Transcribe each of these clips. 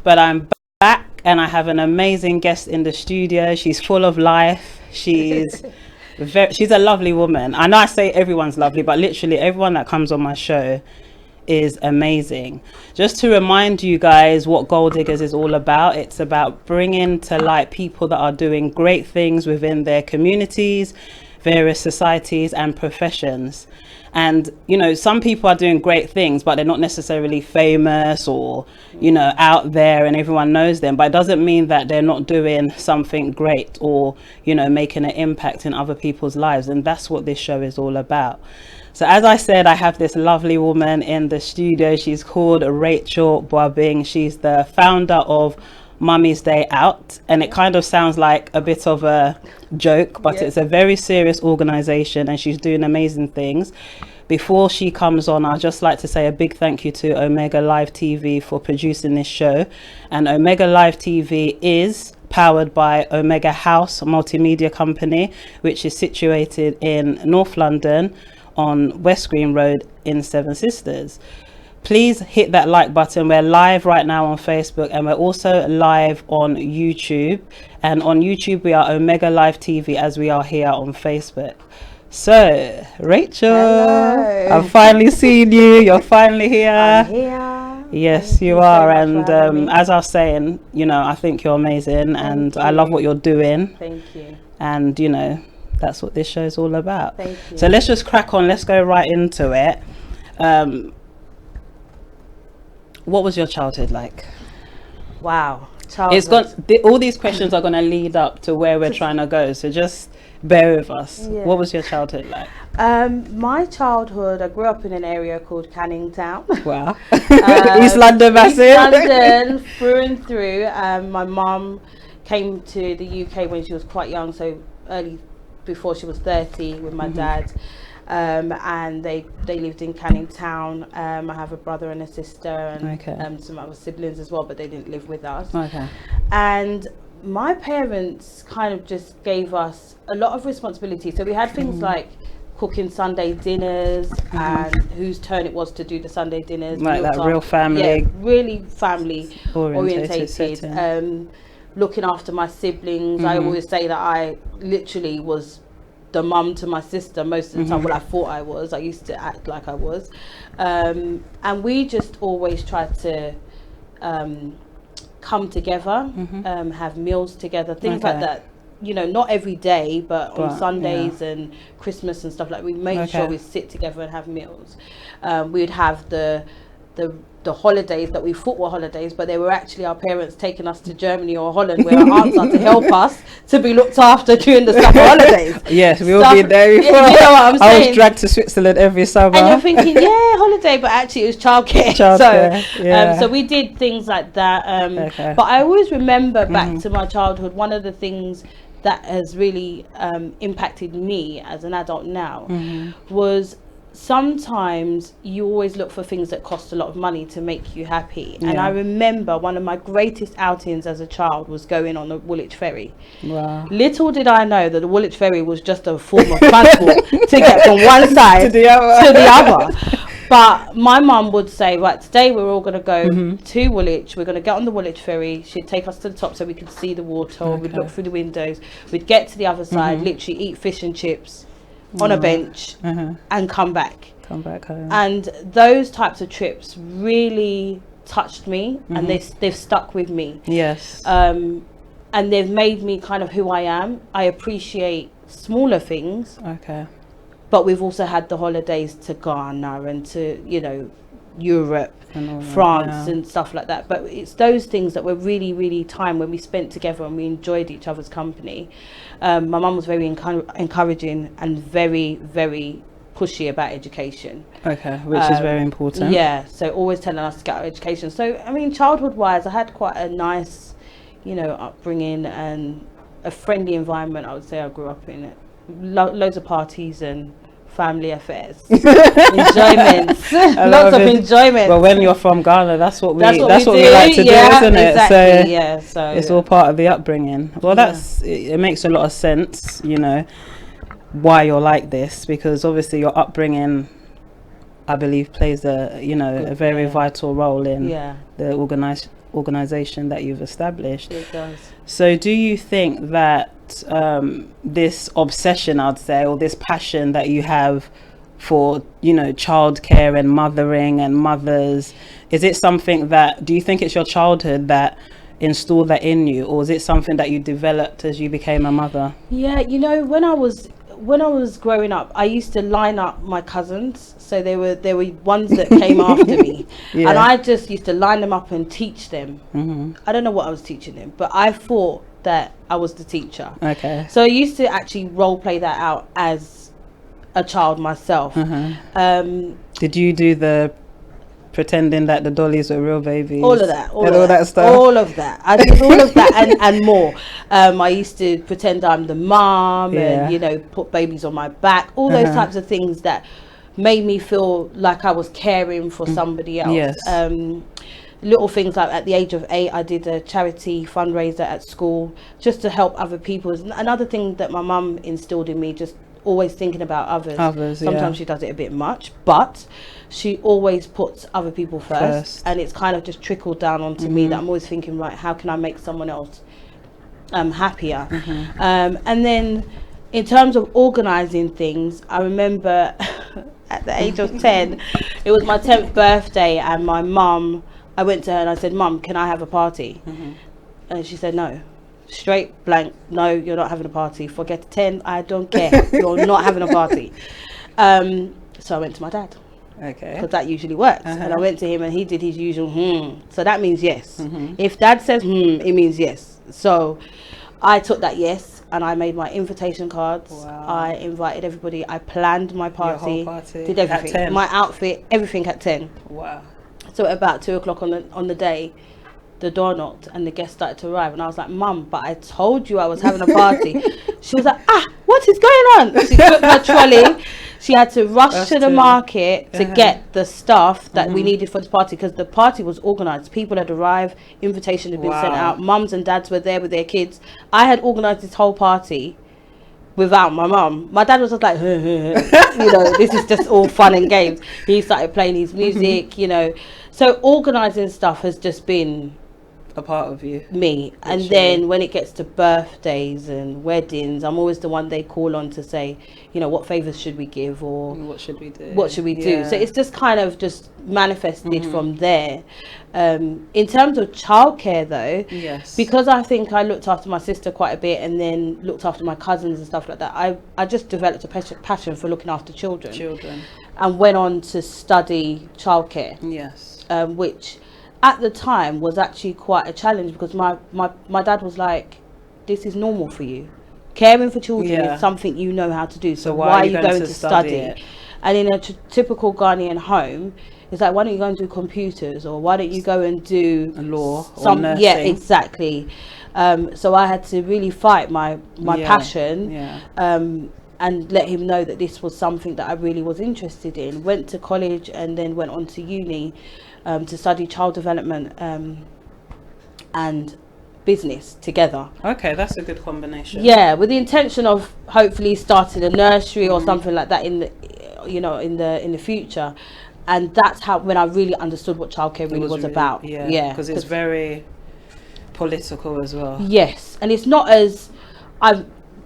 but I'm back and I have an amazing guest in the studio. She's full of life. She's a lovely woman. I know I say everyone's lovely, but literally everyone that comes on my show is amazing. Just to remind you guys what Gold Diggers is all about, it's about bringing to light people that are doing great things within their communities, various societies and professions. And you know, some people are doing great things, but they're not necessarily famous or, you know, out there and everyone knows them, but it doesn't mean that they're not doing something great or, you know, making an impact in other people's lives. And that's what this show is all about. So as I said, I have this lovely woman in the studio. She's called Rachael Buabeng. She's the founder of Mummy's Day Out, and it kind of sounds like a bit of a joke, but it's a very serious organization and she's doing amazing things. Before she comes on, I'd just like to say a big thank you to Omega Live TV for producing this show. And Omega Live TV is powered by Omega House Multimedia Company, which is situated in North London on West Green Road in Seven Sisters. Please hit that like button. We're live right now on Facebook and we're also live on YouTube. And on YouTube, we are Omega Live TV as we are here on Facebook. So, Rachael, hello. I've finally seen you. You're finally here. I'm here. Yes, Thank you are. And as I was saying, you know, I think you're amazing and I love what you're doing. Thank you. And, you know, that's what this show is all about. Thank you. So let's just crack on. Let's go right into it. What was your childhood like? Wow. It's all these questions are going to lead up to where we're trying to go. So just bear with us. Yeah. What was your childhood like? My childhood, I grew up in an area called Canning Town. Wow. East London, massive. East London, through and through. My mum came to the UK when she was quite young, so early, before she was 30, with my dad. And they lived in Canning Town. I have a brother and a sister and some other siblings as well, but they didn't live with us. And my parents kind of just gave us a lot of responsibility. So we had things like cooking Sunday dinners and whose turn it was to do the Sunday dinners. Like that real family. Yeah, really family orientated. Looking after my siblings. I always say that I literally was the mum to my sister most of the time. Well, I thought I was. I used to act like I was. And we just always tried to come together, have meals together, things like that. You know, not every day, but on Sundays and Christmas and stuff, like we made sure we sit together and have meals. We'd have the holidays that we thought were holidays, but they were actually our parents taking us to Germany or Holland, where our aunts are to help us to be looked after during the summer holidays. Yes, we all been there before. You know what I'm saying? I was dragged to Switzerland every summer. And you're thinking, yeah, holiday, but actually it was childcare. So we did things like that. But I always remember back to my childhood, one of the things that has really impacted me as an adult now was sometimes you always look for things that cost a lot of money to make you happy. And I remember one of my greatest outings as a child was going on the Woolwich Ferry. Wow. Little did I know that the Woolwich Ferry was just a form of transport to get from one side to the other. But my mum would say, right, today we're all going to go to Woolwich. We're going to get on the Woolwich Ferry. She'd take us to the top so we could see the water. We'd look through the windows. We'd get to the other side, literally eat fish and chips on a bench and come back home. And those types of trips really touched me, and they've stuck with me. Yes. And they've made me kind of who I am. I appreciate smaller things. But we've also had the holidays to Ghana and to, you know, Europe, France and stuff like that. But it's those things that were really, really time when we spent together and we enjoyed each other's company. My mum was very encouraging and very, very pushy about education. Which is very important. Yeah, so always telling us to get our education. So, I mean, childhood-wise, I had quite a nice, you know, upbringing and a friendly environment, I would say I grew up in. Loads of parties and family affairs, enjoyment, lots of enjoyment. Well, when you're from Ghana, that's what we like to do, isn't it? Exactly. So it's all part of the upbringing. Well, it makes a lot of sense, you know, why you're like this, because obviously your upbringing, I believe, plays a very vital role in the organization that you've established. It does. So do you think that this obsession, I'd say, or this passion that you have for, you know, childcare and mothering and mothers, is it something that, do you think it's your childhood that installed that in you, or is it something that you developed as you became a mother? Yeah, you know, when I was growing up, I used to line up my cousins. So there were ones that came after me, and I just used to line them up and teach them. I don't know what I was teaching them, but I thought that I was the teacher. Okay. So I used to actually role play that out as a child myself. Did you do the pretending that the dollies were real babies? All of that. All that stuff. All of that. I did all of that and more. I used to pretend I'm the mom and, you know, put babies on my back. All those types of things that made me feel like I was caring for somebody else. Yes. Little things like at the age of 8, I did a charity fundraiser at school just to help other people. Another thing that my mum instilled in me, just always thinking about others. Sometimes she does it a bit much, but she always puts other people first. And it's kind of just trickled down onto me that I'm always thinking, right, how can I make someone else happier? And then in terms of organizing things, I remember at the age of 10, it was my 10th birthday, and my mum, I went to her and I said, Mum, can I have a party? And she said, no. Straight blank, no, you're not having a party. Forget 10, I don't care. You're not having a party. So I went to my dad. Okay. Because that usually works. And I went to him and he did his usual So that means yes. If dad says it means yes. So I took that yes and I made my invitation cards. I invited everybody. I planned my party. Your whole party. Did everything. My outfit, everything at 10. Wow. So at about 2 o'clock on the day, the door knocked and the guests started to arrive, and I was like, Mum, but I told you I was having a party. She was like, what is going on? She took her trolley. She had to rush to the market to get the stuff that we needed for the party, because the party was organised. People had arrived, invitation had been sent out, mums and dads were there with their kids. I had organised this whole party without my mum. My dad was just like, you know, this is just all fun and games. He started playing his music, you know. So organising stuff has just been a part of you, me. And then when it gets to birthdays and weddings, I'm always the one they call on to say, you know, what favors should we give, or what should we do, so it's just kind of just manifested from there. In terms of childcare though, because I think I looked after my sister quite a bit and then looked after my cousins and stuff like that, I just developed a passion for looking after children and went on to study childcare, which at the time was actually quite a challenge, because my dad was like, this is normal for you. Caring for children is something you know how to do. So why are you going to study it? And in a typical Ghanaian home, it's like, why don't you go and do computers, or why don't you go and do law or nursing? Yeah, exactly. So I had to really fight my passion and let him know that this was something that I really was interested in. Went to college and then went on to uni to study child development and business together. Okay, that's a good combination. Yeah, with the intention of hopefully starting a nursery or something like that in the, you know, in the future. And that's how, when I really understood what childcare really was about. Yeah, because it's very political as well. Yes, and it's not as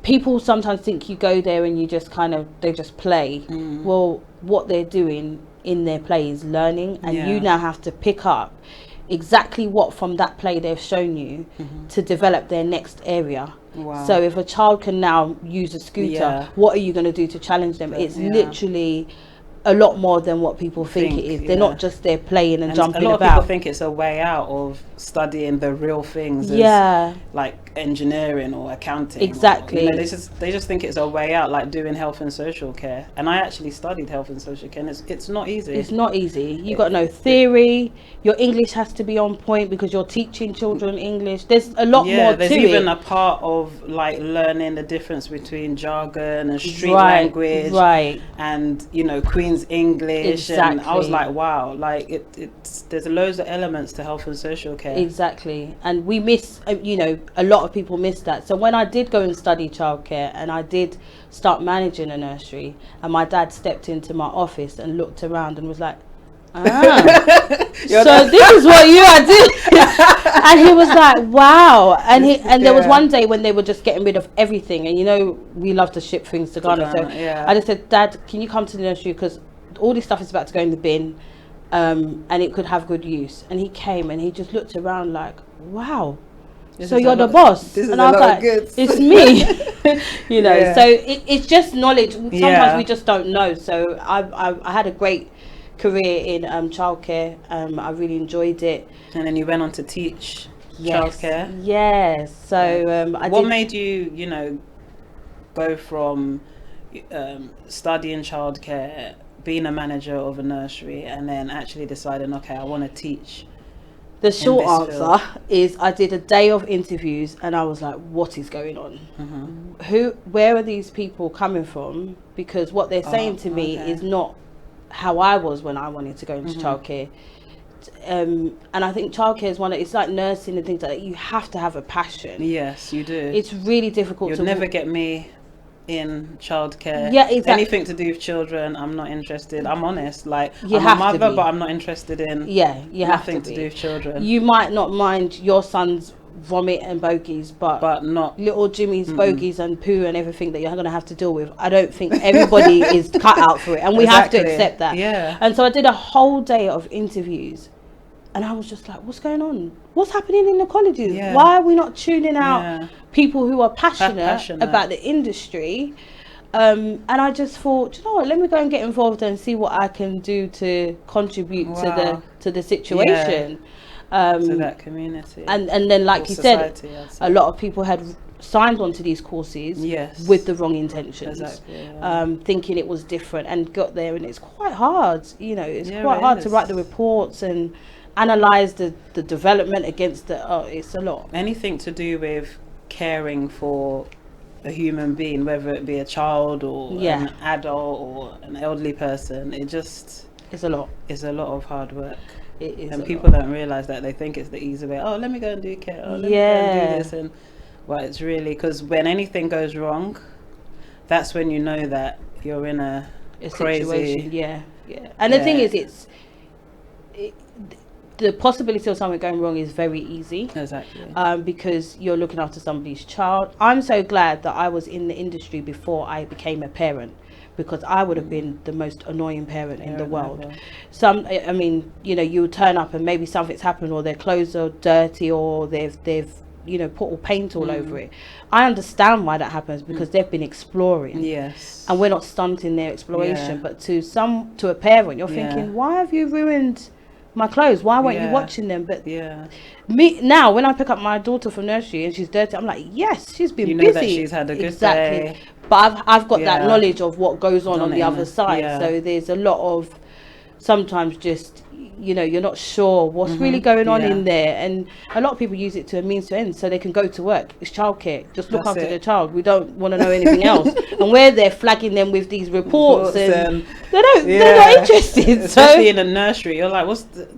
people sometimes think you go there and you just they just play. Well, what they're doing in their play is learning, and you now have to pick up exactly what from that play they've shown you to develop their next area. So if a child can now use a scooter, what are you going to do to challenge them? It's literally a lot more than what people think it is. They're not just there playing and jumping about. A lot of people think it's a way out of studying the real things, like engineering or accounting. Exactly. Or, you know, they just think it's a way out, like doing health and social care. And I actually studied health and social care, and it's not easy. It's not easy. You got no theory. Your English has to be on point because you're teaching children English. There's a lot more to it. There's even a part of like learning the difference between jargon and street language, and you know, Queen's English. And I was like, wow, like there's loads of elements to health and social care. Exactly. And we miss, you know, a lot of people miss that. So when I did go and study childcare and I did start managing a nursery, and my dad stepped into my office and looked around and was like, so this is what you are doing. And he was like, wow. And there was one day when they were just getting rid of everything, and you know we love to ship things to Ghana, so I just said, Dad, can you come to the nursery, because all this stuff is about to go in the bin, and it could have good use. And he came and he just looked around like, wow, so you're the boss. And I was like, it's me. You know, so it's just knowledge. Sometimes we just don't know. So I had a great career in childcare. I really enjoyed it. And then you went on to teach childcare. Yes. So what made you, you know, go from studying childcare, being a manager of a nursery, and then actually deciding, okay, I want to teach? The short answer is I did a day of interviews and I was like, what is going on? Where are these people coming from? Because what they're saying to me is not how I was when I wanted to go into childcare. And I think childcare is it's like nursing and things like that. You have to have a passion. Yes, you do. It's really difficult. You'll never get me in childcare. Yeah, exactly. Anything to do with children, I'm not interested. I'm honest. Like, I'm a mother, but I'm not interested in nothing to do with children. You might not mind your son's vomit and bogies, but not little Jimmy's bogies and poo and everything that you're going to have to deal with. I don't think everybody is cut out for it, and we have to accept that. Yeah. And so I did a whole day of interviews, and I was just like, what's going on? What's happening in the colleges? Yeah. Why are we not tuning out people who are passionate about the industry? And I just thought, you know what, let me go and get involved and see what I can do to contribute to the situation. To that community. And then, like you said, a lot of people had signed onto these courses with the wrong intentions, thinking it was different, and got there and it's quite hard. You know, it's quite hard to write the reports and analyze the development against it's a lot. Anything to do with caring for a human being, whether it be a child or an adult or an elderly person, it's a lot of hard work. It is, and people don't realize that. They think it's the easy way. Oh, let me go and do care. Oh, let me go and do this. And it's really, because when anything goes wrong, that's when you know that you're in a crazy situation. And the thing is, the possibility of something going wrong is very easy. Exactly. Because you're looking after somebody's child. I'm so glad that I was in the industry before I became a parent, because I would have been the most annoying parent in the world. I mean, you know, you would turn up and maybe something's happened, or their clothes are dirty, or they've you know, put all paint all over it. I understand why that happens, because they've been exploring. Yes. And we're not stunting their exploration, but to a parent, you're thinking, why have you ruined my clothes? Why weren't you watching them? But me now, when I pick up my daughter from nursery and she's dirty, I'm like, yes, she's been busy. That she's had a good day. But I've got that knowledge of what goes on the other side. So there's a lot of, sometimes just, you know, you're not sure what's really going on in there, and a lot of people use it to a means to end, so they can go to work. It's childcare. Just look after the child. We don't want to know anything else. And we're there flagging them with these reports, and they're not interested. Especially in a nursery, you're like,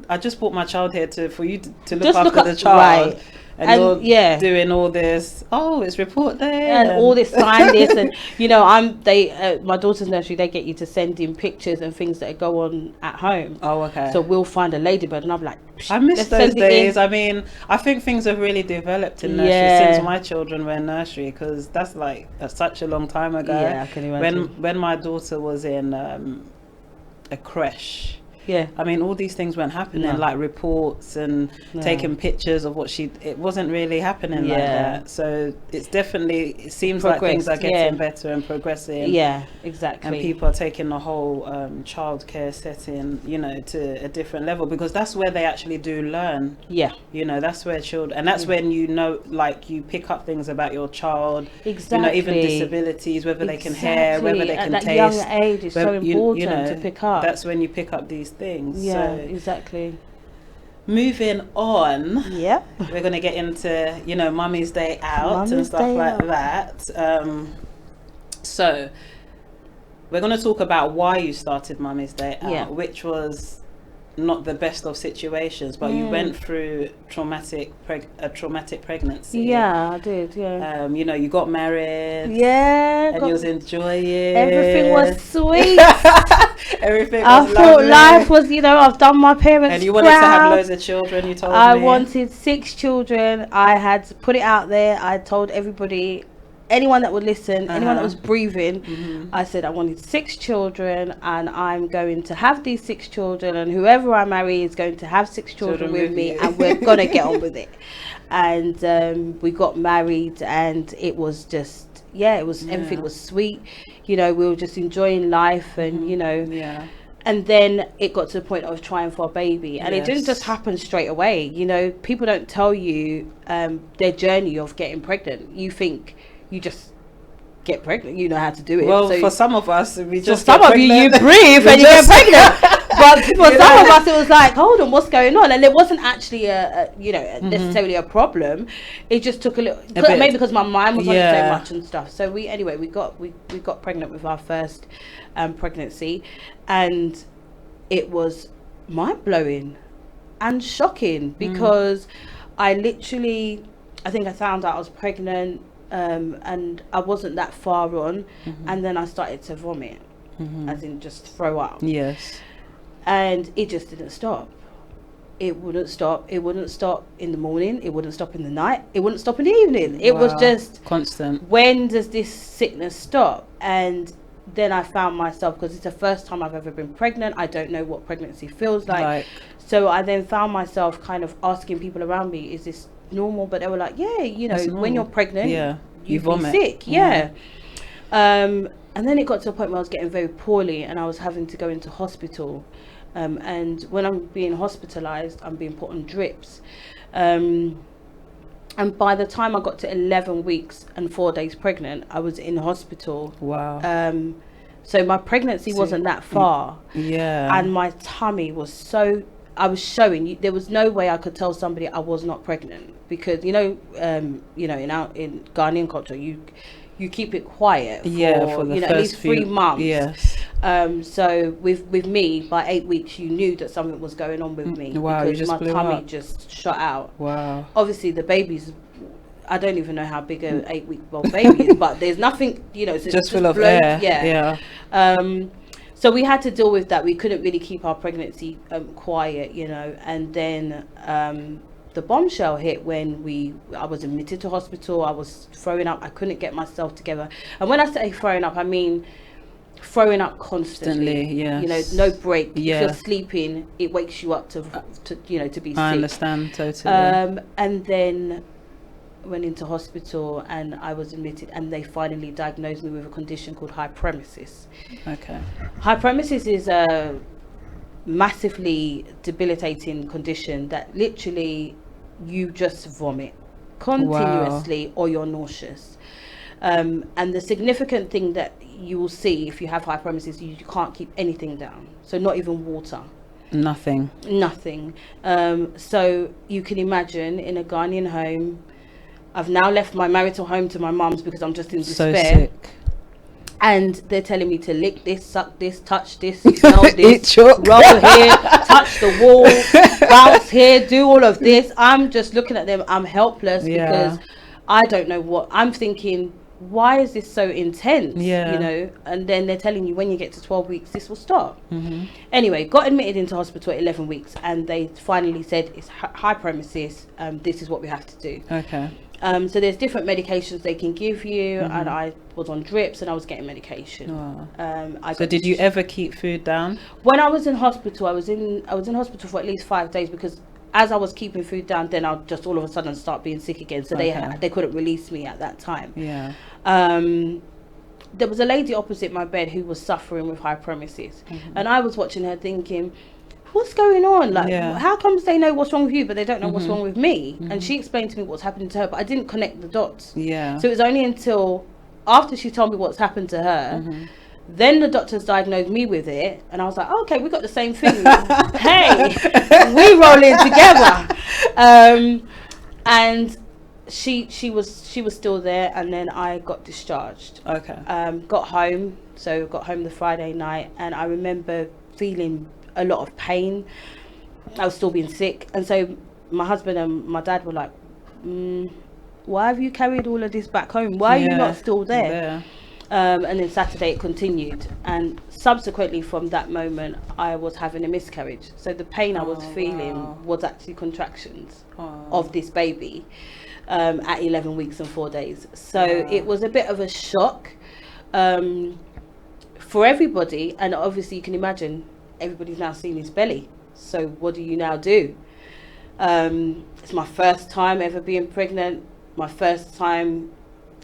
I just brought my child here for you to look after the child. Right. And you're doing all this. Oh, it's report day and all this, sign this, and you know, my daughter's nursery. They get you to send in pictures and things that go on at home. Oh, okay. So we'll find a ladybird, and I'm like, I miss those days. I mean, I think things have really developed in nursery since my children were in nursery, because that's like such a long time ago. Yeah, I can imagine. When my daughter was in a creche. Yeah, I mean, all these things weren't happening, like reports and taking pictures of what it wasn't really happening like that. So it seems like things are getting better and progressing. Yeah, exactly. And people are taking the whole childcare setting, you know, to a different level, because that's where they actually do learn. Yeah. You know, that's where children, and that's when, you know, like you pick up things about your child. Exactly. You know, even disabilities, whether they can hear, whether they can taste. At that young age, it's so important to pick up. That's when you pick up these things. Yeah, exactly. Moving on, we're going to get into, you know, Mummy's Day Out and stuff like that. So we're going to talk about why you started Mummy's Day Out, which was not the best of situations, but you went through a traumatic pregnancy. Yeah, I did. Yeah. You know, you got married. Yeah. And you was enjoying. Everything was sweet. Everything I was thought lovely. life was, you know, I've done my parents And you wanted to have loads of children, you told me. I wanted 6 children. I had put it out there. I told everybody, anyone that would listen, anyone that was breathing, I said I wanted 6 children, and I'm going to have these 6 children, and whoever I marry is going to have 6 children with me, and we're gonna get on with it. And we got married, and it was just, everything was sweet. You know, we were just enjoying life, and you know, and then it got to the point of trying for a baby, and it didn't just happen straight away. You know, people don't tell you their journey of getting pregnant. You think you just get pregnant, you know how to do it. Well, so for some of us, we just some of you breathe and you get pregnant. But for some of us, it was like, hold on, what's going on? And it wasn't actually necessarily a problem. It just took a little, maybe because my mind was on it so much and stuff. So we got pregnant with our first pregnancy, and it was mind blowing and shocking because I think I found out I was pregnant. And I wasn't that far on, and then I started to vomit, as in just throw up. Yes. And it just didn't stop. It wouldn't stop. It wouldn't stop in the morning. It wouldn't stop in the night. It wouldn't stop in the evening. It was just constant. When does this sickness stop? And then I found myself, because it's the first time I've ever been pregnant. I don't know what pregnancy feels like. So I then found myself kind of asking people around me, is this normal? But they were like, yeah, you know, when you're pregnant, you vomit. Sick. And then it got to a point where I was getting very poorly, and I was having to go into hospital, and when I'm being hospitalized, I'm being put on drips, and by the time I got to 11 weeks and 4 days pregnant, I was in hospital. So my pregnancy wasn't that far, and my tummy was so, I was showing, there was no way I could tell somebody I was not pregnant, because you know in Ghanaian culture, you keep it quiet for the first at least 3 months. So with me, by 8 weeks, you knew that something was going on with me, because my tummy just shut out. Obviously the baby's, I don't even know how big a 8-week-old baby is, but there's nothing, you know, so just full of air. So we had to deal with that. We couldn't really keep our pregnancy quiet, you know. And then the bombshell hit when I was admitted to hospital. I was throwing up. I couldn't get myself together. And when I say throwing up, I mean throwing up constantly. You know, no break. If you're sleeping, it wakes you up to be sick. I understand totally. And then went into hospital, and I was admitted, and they finally diagnosed me with a condition called hyperemesis. Hyperemesis is a massively debilitating condition that literally you just vomit continuously, or you're nauseous. And the significant thing that you will see if you have hyperemesis, you can't keep anything down, so not even water. Nothing. So you can imagine, in a Ghanaian home, I've now left my marital home to my mum's because I'm just in despair. So sick. And they're telling me to lick this, suck this, touch this, smell this, roll here, touch the wall, bounce here, do all of this. I'm just looking at them. I'm helpless because I don't know what I'm thinking. Why is this so intense? You know, and then they're telling you when you get to 12 weeks, this will stop. Anyway, got admitted into hospital at 11 weeks, and they finally said it's hyperemesis. This is what we have to do. So there's different medications they can give you, and I was on drips and I was getting medication. So did you ever keep food down? When I was in hospital, I was in hospital for at least 5 days, because as I was keeping food down, then I'll just all of a sudden start being sick again. So they couldn't release me at that time. There was a lady opposite my bed who was suffering with hyperemesis, and I was watching her thinking, what's going on? Like, how comes they know what's wrong with you, but they don't know what's wrong with me? And she explained to me what's happening to her, but I didn't connect the dots. So it was only until after she told me what's happened to her, then the doctors diagnosed me with it, and I was like, oh, okay, we got the same thing. Hey, we rolling together. And she was still there, and then I got discharged. Got home the Friday night, and I remember feeling a lot of pain. I was still being sick, and so my husband and my dad were like, why have you carried all of this back home? Why are you not still there? And then Saturday it continued, and subsequently from that moment I was having a miscarriage. So the pain I was feeling was actually contractions of this baby at 11 weeks and 4 days. So it was a bit of a shock for everybody, and obviously you can imagine everybody's now seen his belly. So what do you now do? It's my first time ever being pregnant, my first time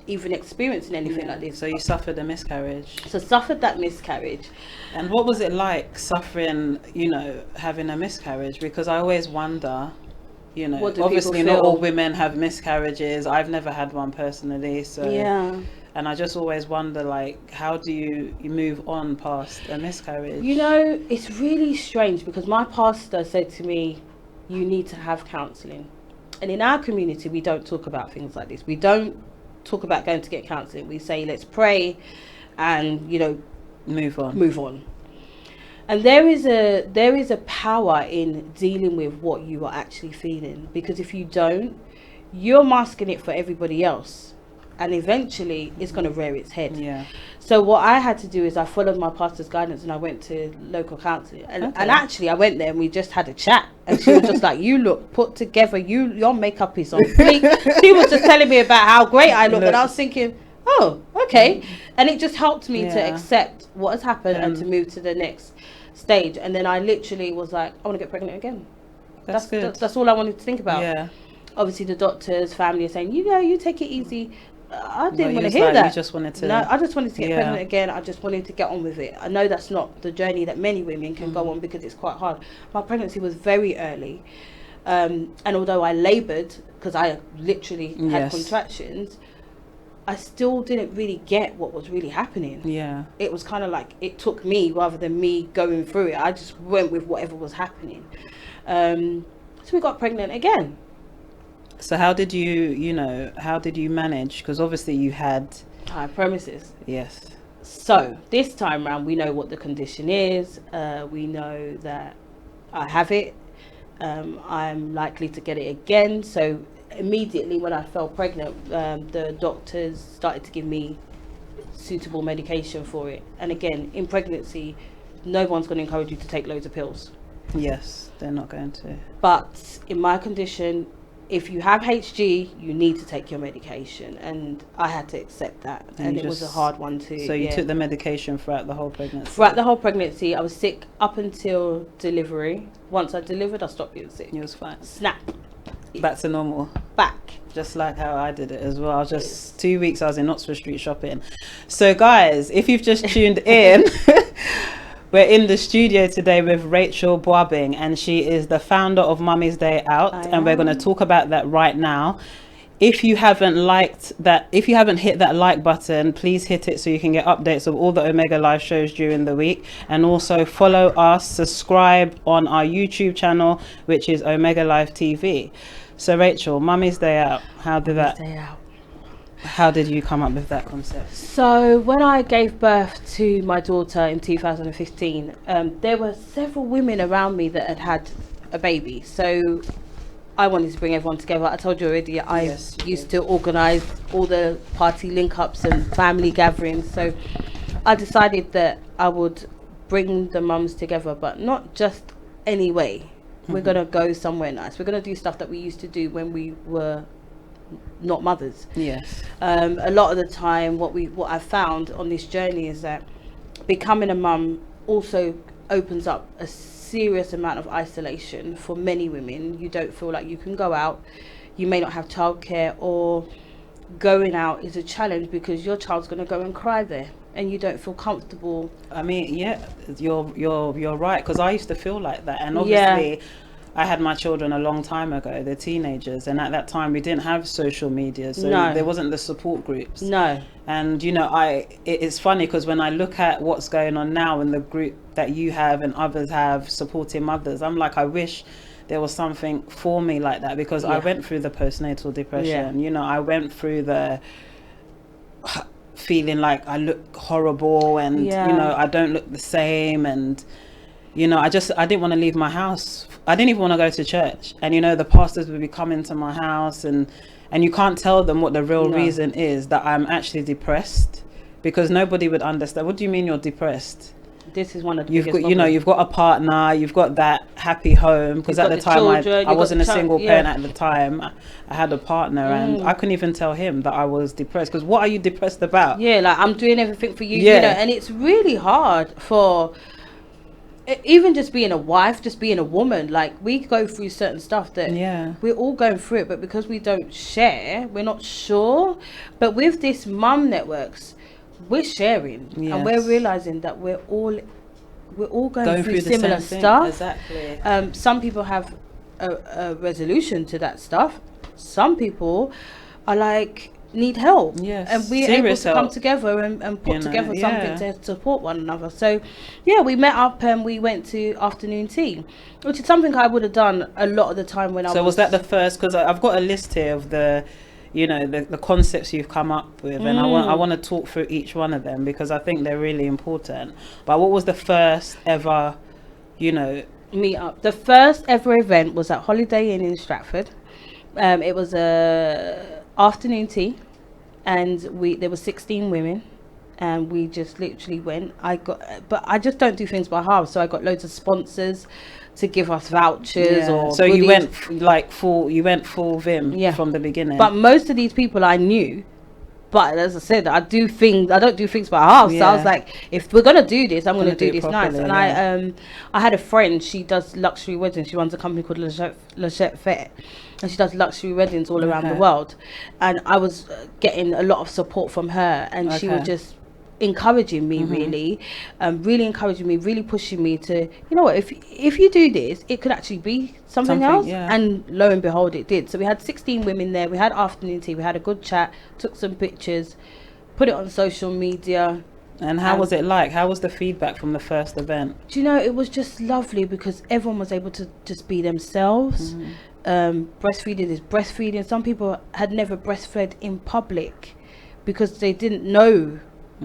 even experiencing anything like this. So you suffered a miscarriage. So suffered that miscarriage. And what was it like suffering, you know, having a miscarriage? Because I always wonder, you know, obviously not all women have miscarriages. I've never had one personally. So and I just always wonder, like, how do you move on past a miscarriage? You know, it's really strange, because my pastor said to me, you need to have counselling. And in our community, we don't talk about things like this. We don't talk about going to get counselling. We say, let's pray and, you know, move on. And there is a power in dealing with what you are actually feeling, because if you don't, you're masking it for everybody else, and eventually it's going to rear its head. So what I had to do is I followed my pastor's guidance, and I went to local counselling, and actually I went there and we just had a chat, and she was just like, you look put together, your makeup is on fleek. She was just telling me about how great I look, and I was thinking, oh, okay. And it just helped me to accept what has happened and to move to the next stage. And then I literally was like, I want to get pregnant again. That's good. That's all I wanted to think about. Obviously the doctors, family are saying, you know, you take it easy. I didn't want to hear that. You just wanted to... No, I just wanted to get pregnant again. I just wanted to get on with it. I know that's not the journey that many women can go on, because it's quite hard. My pregnancy was very early. And although I laboured, because I literally had contractions, I still didn't really get what was really happening. It was kind of like it took me rather than me going through it. I just went with whatever was happening. So we got pregnant again. So how did you manage? Because obviously you had high premises. Yes. So this time round, we know what the condition is. We know that I have it. I'm likely to get it again. So immediately when I fell pregnant, the doctors started to give me suitable medication for it. And again, in pregnancy, no one's going to encourage you to take loads of pills. Yes, they're not going to. But in my condition, if you have HG, you need to take your medication, and I had to accept that, and it was a hard one too. So you took the medication throughout the whole pregnancy? Throughout the whole pregnancy. I was sick up until delivery. Once I delivered, I stopped being sick. You was fine? Snap. Back to normal? Back. Just like how I did it as well. Just 2 weeks I was in Oxford Street shopping. So guys, if you've just tuned in... We're in the studio today with Rachael Buabeng, and she is the founder of Mummy's Day Out, and we're going to talk about that right now. If you haven't hit that like button, please hit it so you can get updates of all the Omega Live shows during the week, and also follow us, subscribe on our YouTube channel, which is Omega Live TV. So Rachael, Mummy's Day Out, how did you come up with that concept? So when I gave birth to my daughter in 2015, there were several women around me that had had a baby. So I wanted to bring everyone together. I told you already, I used to organise all the party link-ups and family gatherings. So I decided that I would bring the mums together, but not just any way. We're going to go somewhere nice. We're going to do stuff that we used to do when we were not mothers. A lot of the time what I've found on this journey is that becoming a mum also opens up a serious amount of isolation for many women. You don't feel like you can go out, you may not have childcare, or going out is a challenge because your child's going to go and cry there and you don't feel comfortable. I mean, you're right, because I used to feel like that, and obviously I had my children a long time ago, they're teenagers, and at that time we didn't have social media, so there wasn't the support groups. And you know, it's funny because when I look at what's going on now in the group that you have and others have supporting mothers, I'm like, I wish there was something for me like that, because I went through the postnatal depression. You know, I went through the feeling like I look horrible, and you know, I don't look the same, and you know, I didn't want to leave my house. I didn't even want to go to church. And, you know, the pastors would be coming to my house, and you can't tell them what the real reason is, that I'm actually depressed. because nobody would understand. What do you mean you're depressed? This is one of the you've biggest got, you know, you've got a partner, you've got that happy home, because at the time I wasn't a single parent at the time. I had a partner, and I couldn't even tell him that I was depressed, because what are you depressed about? Yeah, like, I'm doing everything for you, you know, and it's really hard for even just being a wife, just being a woman. Like, we go through certain stuff that we're all going through it, but because we don't share, we're not sure. But with this mum networks, we're sharing, and we're realizing that we're all going through similar stuff. Exactly. Some people have a resolution to that stuff. Some people are like, need help, and we're able to come together and put together something to support one another. So we met up and we went to afternoon tea, which is something I would have done a lot of the time when was that the first, because I've got a list here of the, you know, the concepts you've come up with, and I want to talk through each one of them, because I think they're really important. But what was the first ever, you know, meet up? The first ever event was at Holiday Inn in Stratford. It was a afternoon tea, and there were 16 women, and we just literally went. But I just don't do things by half, so I got loads of sponsors to give us vouchers or so goodies. you went full vim from the beginning. But most of these people I knew, but as I said, I don't do things by half. So I was like, if we're gonna do this, I'm gonna do this properly, nice. And I had a friend, she does luxury weddings. She runs a company called Lachette Fair, and she does luxury weddings all around the world. And I was getting a lot of support from her, and she was just encouraging me, really encouraging me, really pushing me to, you know what, if you do this, it could actually be something else. And lo and behold, it did. So we had 16 women there, we had afternoon tea, we had a good chat, took some pictures, put it on social media. And how was it like? How was the feedback from the first event? Do you know, it was just lovely, because everyone was able to just be themselves. Breastfeeding is breastfeeding. Some people had never breastfed in public because they didn't know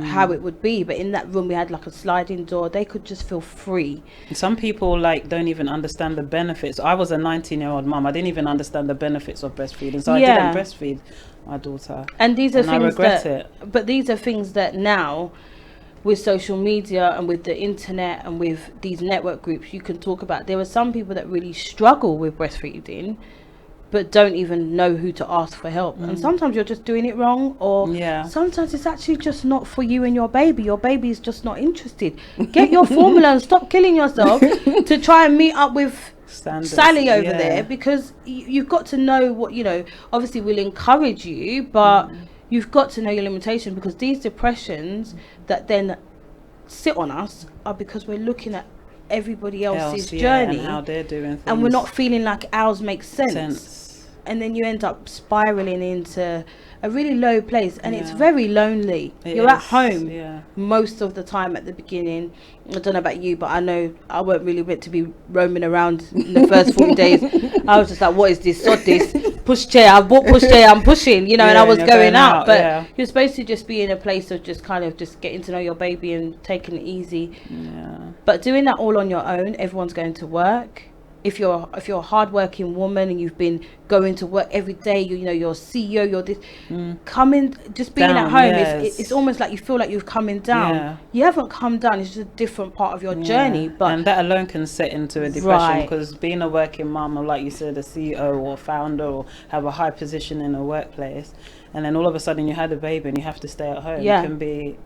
how it would be, but in that room we had like a sliding door. They could just feel free. Some people don't even understand the benefits. I was a 19-year-old mum. I didn't even understand the benefits of breastfeeding, so I didn't breastfeed my daughter, and these are things I regret it. But these are things that now, with social media and with the internet and with these network groups, you can talk about. There are some people that really struggle with breastfeeding but don't even know who to ask for help. And sometimes you're just doing it wrong, or sometimes it's actually just not for you and your baby. Your baby is just not interested. Get your formula and stop killing yourself to try and meet up with Sally over there, because you've got to know what, you know, obviously we'll encourage you, but you've got to know your limitation, because these depressions that then sit on us are because we're looking at everybody else's journey and how they're doing things, and we're not feeling like ours makes sense. And then you end up spiraling into a really low place, and it's very lonely. You're at home most of the time at the beginning. I don't know about you, but I know I weren't really meant to be roaming around in the first 40 days. I was just like, what is this? Sod this. Push chair. I bought push chair. I'm pushing, you know, and I was going out. But you're supposed to just be in a place of just kind of just getting to know your baby and taking it easy. But doing that all on your own, everyone's going to work. If you're a hardworking woman and you've been going to work every day, you know, you're CEO, you're this, coming, just being down, at home, it's almost like you feel like you're coming down. You haven't come down, it's just a different part of your journey. And that alone can set into a depression, because being a working mum, or like you said, a CEO or founder, or have a high position in a workplace, and then all of a sudden you had a baby and you have to stay at home, it can be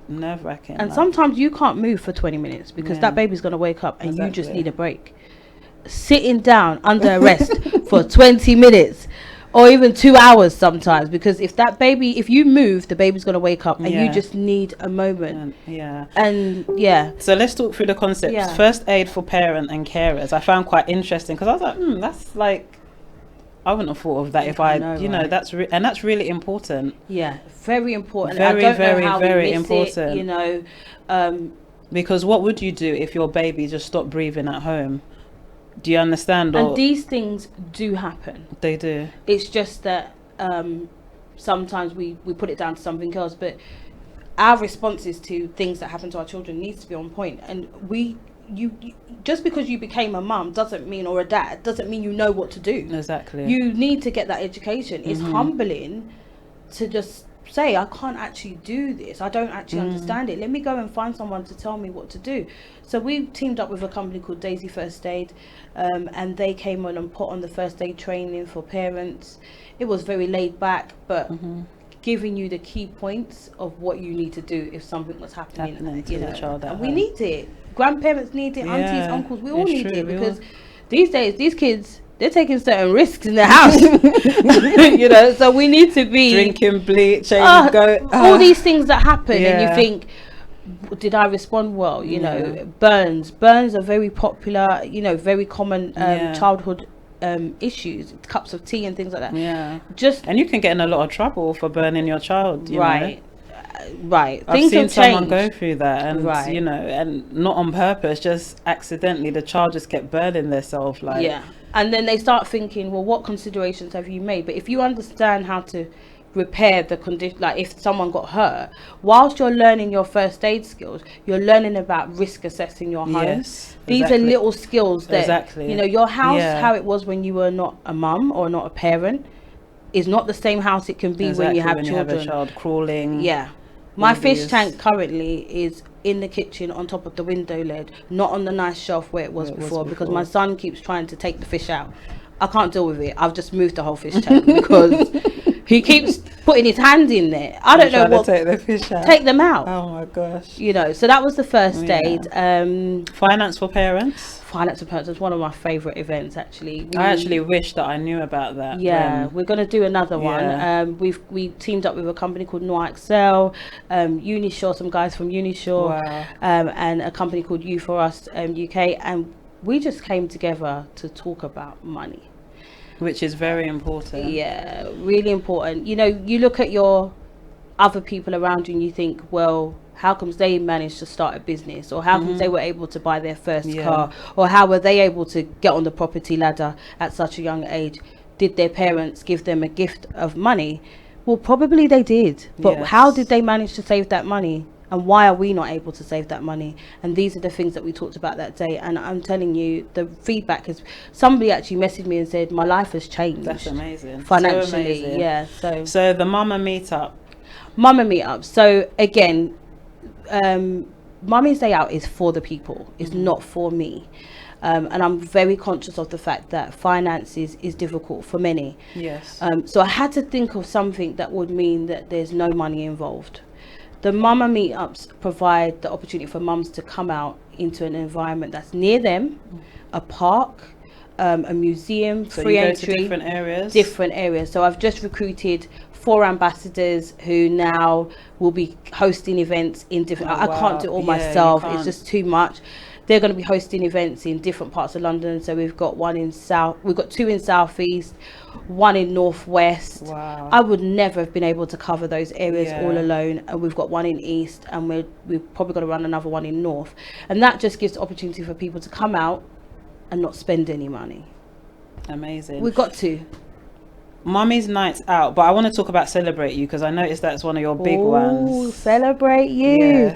nerve-wracking. And sometimes you can't move for 20 minutes because that baby's going to wake up and you just need a break. Sitting down under arrest for 20 minutes or even 2 hours sometimes, because if you move, the baby's going to wake up and you just need a moment. So let's talk through the concepts. First aid for parent and carers I found quite interesting, because I was like, that's like, I wouldn't have thought of that that's that's really important. Very important. Very, I don't very, know how very we miss important. It, you know, because what would you do if your baby just stopped breathing at home? Do you understand? And these things do happen. They do. It's just that sometimes we put it down to something else, but our responses to things that happen to our children needs to be on point. And you just because you became a mum doesn't mean, or a dad doesn't mean you know what to do. Exactly. You need to get that education. It's humbling to just say, I can't actually do this. I don't actually understand it. Let me go and find someone to tell me what to do. So we teamed up with a company called Daisy First Aid, and they came on and put on the first aid training for parents. It was very laid back, but giving you the key points of what you need to do if something was happening to the child at and home. We need it. Grandparents need it, aunties, uncles, we all need it, because these days these kids, they're taking certain risks in their house. So we need to be drinking bleach, all these things that happen, and you think, did I respond well? Burns are very popular, very common childhood issues, cups of tea and things like that. And you can get in a lot of trouble for burning your child, right. I've seen someone go through that, and and not on purpose, just accidentally the child just kept burning themselves, and then they start thinking, well, what considerations have you made? But if you understand how to repair the condition, like if someone got hurt, whilst you're learning your first aid skills, you're learning about risk assessing your home. These are little skills that your house, how it was when you were not a mum or not a parent, is not the same house it can be when you have children. You have a child crawling. My fish tank currently is in the kitchen on top of the window lid, not on the nice shelf where it was before, because my son keeps trying to take the fish out. I can't deal with it. I've just moved the whole fish tank because he keeps putting his hand in there. I don't know what to take the fish out. Take them out. Oh my gosh. So that was the first aid. Finance for Parents. Finance for Parents is one of my favourite events, actually. I actually wish that I knew about that. We're going to do another one. We teamed up with a company called Agile, Unishore, some guys from Unishore, and a company called You For Us UK, and we just came together to talk about money. Which is very important. Yeah, really important. You look at your other people around you and you think, well, how comes they managed to start a business, or how comes they were able to buy their first car, or how were they able to get on the property ladder at such a young age? Did their parents give them a gift of money? Well, probably they did, but how did they manage to save that money? And why are we not able to save that money? And these are the things that we talked about that day. And I'm telling you, the feedback is, somebody actually messaged me and said, my life has changed. That's amazing. Financially, so amazing. So the mama meetup. So again, Mummy's Day Out is for the people. It's not for me. And I'm very conscious of the fact that finances is difficult for many. So I had to think of something that would mean that there's no money involved. The mama meetups provide the opportunity for mums to come out into an environment that's near them, a park, a museum, free entry, to different areas. So I've just recruited 4 ambassadors who now will be hosting events in different. I can't do it all myself. It's just too much. They're going to be hosting events in different parts of London. So we've got 2 in Southeast, 1 in Northwest. I would never have been able to cover those areas all alone. And we've got 1 in East, and we're probably going to run another 1 in North. And that just gives the opportunity for people to come out and not spend any money. Amazing. We've got to. Mummy's Nights Out, but I want to talk about Celebrate You, because I noticed that's one of your big ones. Celebrate You.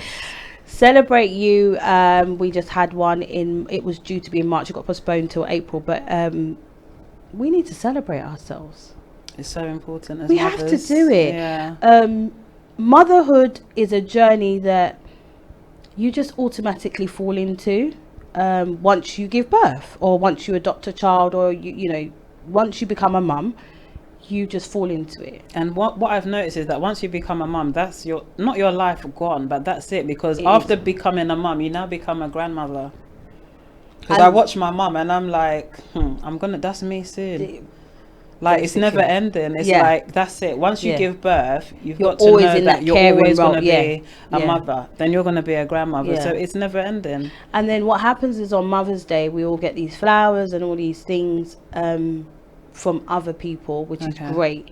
Celebrate You, we just had one it was due to be in March. It got postponed till April, but we need to celebrate ourselves. It's so important as we mothers. Have to do it. Motherhood is a journey that you just automatically fall into once you give birth, or once you adopt a child, or once you become a mum. You just fall into it. And what I've noticed is that once you become a mum, that's not your life gone, but that's it. Because after becoming a mum, you now become a grandmother. Because I watch my mum and I'm like, that's me soon. It's never ending. It's like, that's it. Once you give birth, you're got to know that you're always going to be a mother. Then you're going to be a grandmother. So it's never ending. And then what happens is on Mother's Day, we all get these flowers and all these things from other people, which is great.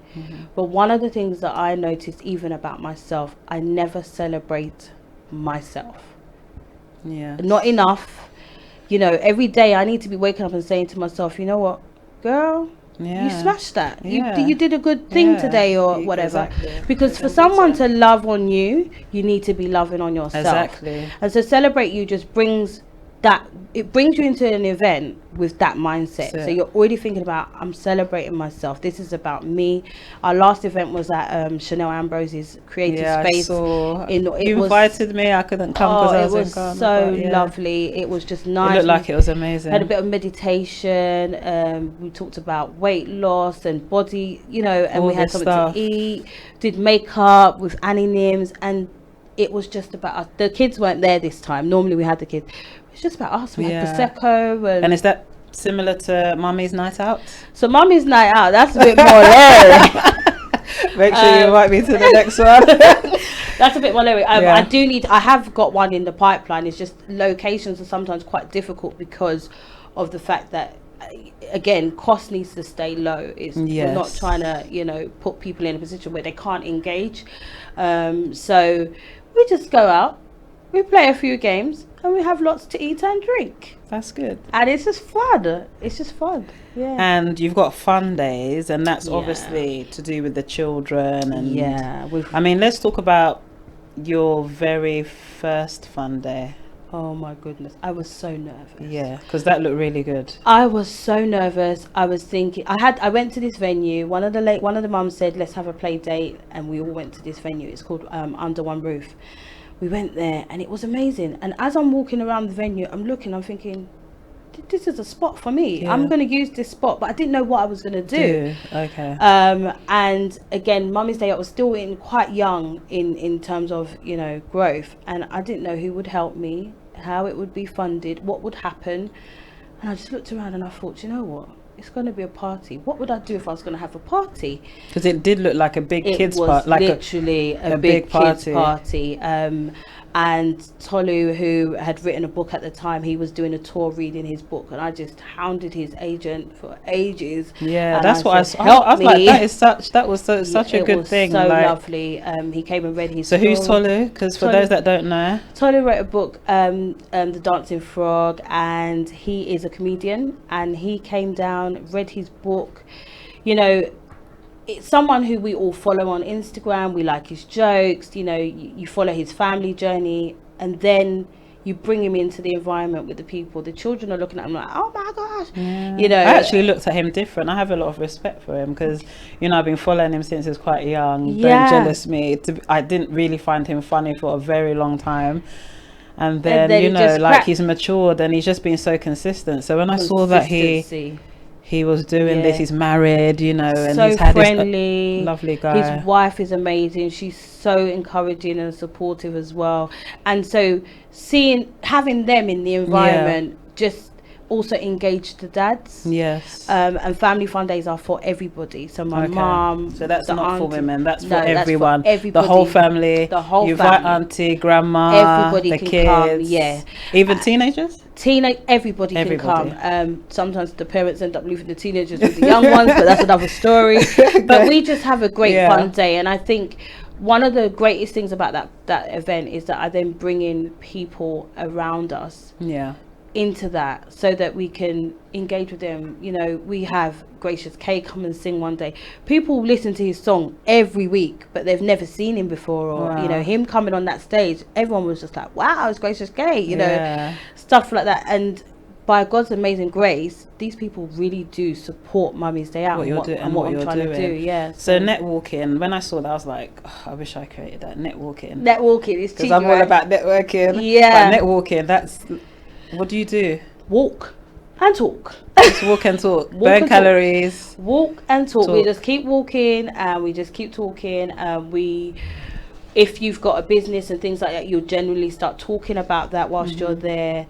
But one of the things that I noticed even about myself, I never celebrate myself. Not enough. Every day I need to be waking up and saying to myself, you know what, girl, you smashed that. You did a good thing today, or whatever. Because for someone to love on you, you need to be loving on yourself. And so Celebrate You just brings that it brings you into an event with that mindset. So you're already thinking about, I'm celebrating myself. This is about me. Our last event was at Chanel Ambrose's creative space. You invited me. I couldn't come because I was in Ghana. So lovely. It was just nice. It looked like it was amazing. Had a bit of meditation. We talked about weight loss and body, you know, and we had something to eat. Did makeup with Annie Nims, and it was just about us. The kids weren't there this time. Normally we had the kids. It's just about us. We had Prosecco. And is that similar to Mummy's Night Out? So Mummy's Night Out, that's a bit more lyric. Make sure you invite me to the next one. That's a bit more lyric. I have got one in the pipeline. It's just locations are sometimes quite difficult because of the fact that, again, cost needs to stay low. We're not trying to, you know, put people in a position where they can't engage. So we just go out, we play a few games, and we have lots to eat and drink. That's good. And it's just fun. Yeah. And you've got fun days, and that's obviously to do with the children. And I mean, let's talk about your very first fun day. Oh my goodness, I was so nervous. Yeah, because that looked really good. I was so nervous. I was thinking, I went to this venue. One of the mums said, let's have a play date, and we all went to this venue. It's called Under One Roof. We went there, and it was amazing. And as I'm walking around the venue, I'm thinking, this is a spot for me. I'm going to use this spot, but I didn't know what I was going to do. Okay. And again, Mummy's Day, I was still quite young in terms of, you know, growth, and I didn't know who would help me, how it would be funded, what would happen. And I just looked around and I thought, you know what? It's going to be a party. What would I do if I was going to have a party? Because it did look like a big kids party. Like literally a big kids party. And Tolu, who had written a book at the time, he was doing a tour reading his book, and I just hounded his agent for ages. Yeah, that's what I was like. That was such a good thing. So lovely. He came and read his. So who's Tolu? Because for those that don't know, Tolu wrote a book, The Dancing Frog, and he is a comedian. And he came down, read his book. You know, it's someone who we all follow on Instagram. We like his jokes, you know, you follow his family journey, and then you bring him into the environment with the people. The children are looking at him like, oh my gosh. You know, I actually looked at him different. I have a lot of respect for him because, you know, I've been following him since he was quite young. Don't jealous me. I didn't really find him funny for a very long time. And then you know, like he's matured and he's just been so consistent. So when I saw that he was doing this, he's married, you know, and so he's had friendly, lovely guy. His wife is amazing. She's so encouraging and supportive as well. And so having them in the environment just also engaged the dads. Yes. And family fun days are for everybody. So my mom. So that's not for women. That's for everyone. That's for everybody. The whole family. The whole you family. invite auntie, grandma, everybody the can kids. Come. Yeah. Even teenagers. Everybody can come. Sometimes the parents end up leaving the teenagers with the young ones, but that's another story. But we just have a great fun day, and I think one of the greatest things about that event is that I then bring in people around us into that, so that we can engage with them. You know, we have Gracious K come and sing one day. People listen to his song every week, but they've never seen him before, or you know, him coming on that stage, everyone was just like, wow, it's Gracious K, you know, stuff like that. And by God's amazing grace, these people really do support Mummy's Day Out and what I'm trying to do. So networking, when I saw that, I was like, oh, I wish I created that. Networking is because I'm all about networking. But networking, that's what do you do? Walk and talk. Just walk and talk. Burn calories. Walk and talk. We just keep walking and we just keep talking. If you've got a business and things like that, you'll generally start talking about that whilst you're there.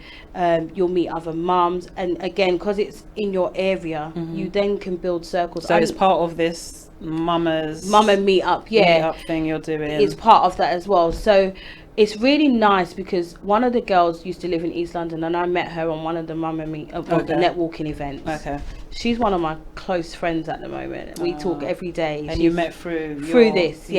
You'll meet other mums, and again, because it's in your area, you then can build circles. So it's part of this mama meet up thing you're doing. It's part of that as well. So it's really nice because one of the girls used to live in East London, and I met her on one of the the networking events. She's one of my close friends at the moment. We talk every day. And you met through this,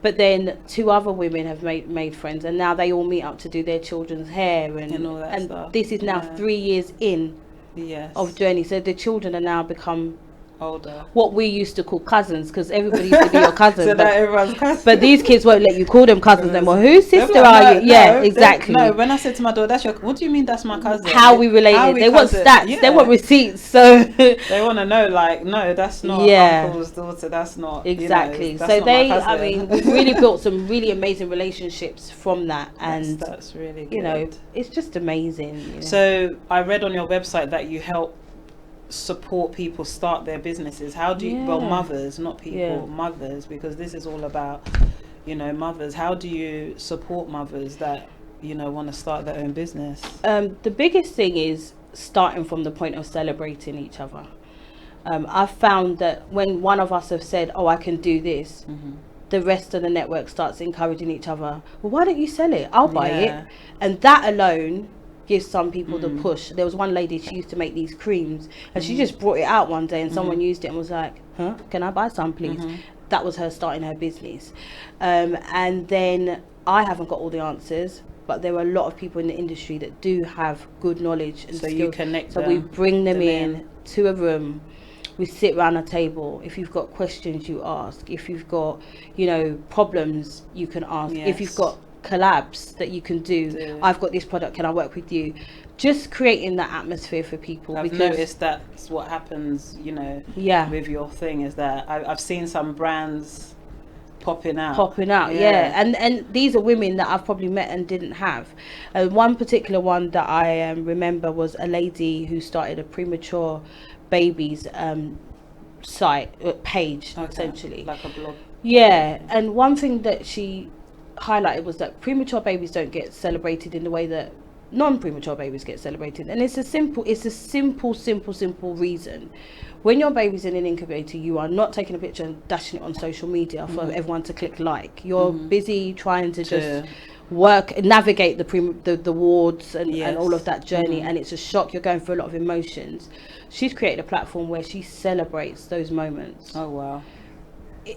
But then 2 other women have made friends, and now they all meet up to do their children's hair and all that stuff. This is now 3 years in of journey. So the children are now become older, what we used to call cousins, because everybody used to be your cousin. So that everyone's cousin. But these kids won't let you call them cousins anymore. Whose sister are you? Yeah, exactly. No, when I said to my daughter, "That's your," what do you mean that's my cousin? How we related? They want stats. They want receipts. So they want to know, like, no, that's not uncle's daughter. That's not exactly. That's so not they, I mean, we've really built some really amazing relationships from that, and that's really good. You know, it's just amazing. You know? So I read on your website that you help support people start their businesses. How do you well, mothers, not people, mothers, because this is all about, you know, mothers. How do you support mothers that, you know, want to start their own business? The biggest thing is starting from the point of celebrating each other. I've found that when one of us have said, oh, I can do this, the rest of the network starts encouraging each other. Well, why don't you sell it? I'll buy it. And that alone gives some people the push. There was one lady, she used to make these creams, and she just brought it out one day, and someone used it and was like, huh, can I buy some, please? That was her starting her business. And then I haven't got all the answers, but there are a lot of people in the industry that do have good knowledge and skills. You connect them. So we bring them in to a room. We sit around a table. If you've got questions, you ask. If you've got, you know, problems, you can ask. If you've got collabs that you can do, I've got this product, can I work with you? Just creating that atmosphere for people. I've noticed that's what happens, you know, with your thing, is that I've seen some brands popping out, and these are women that I've probably met and didn't have. One particular one that I remember was a lady who started a premature babies page, essentially like a blog. And one thing that she highlighted was that premature babies don't get celebrated in the way that non-premature babies get celebrated, and it's a simple reason. When your baby's in an incubator, you are not taking a picture and dashing it on social media for everyone to click like. You're busy trying to just navigate the wards and all of that journey, and it's a shock. You're going through a lot of emotions. She's created a platform where she celebrates those moments. Oh wow.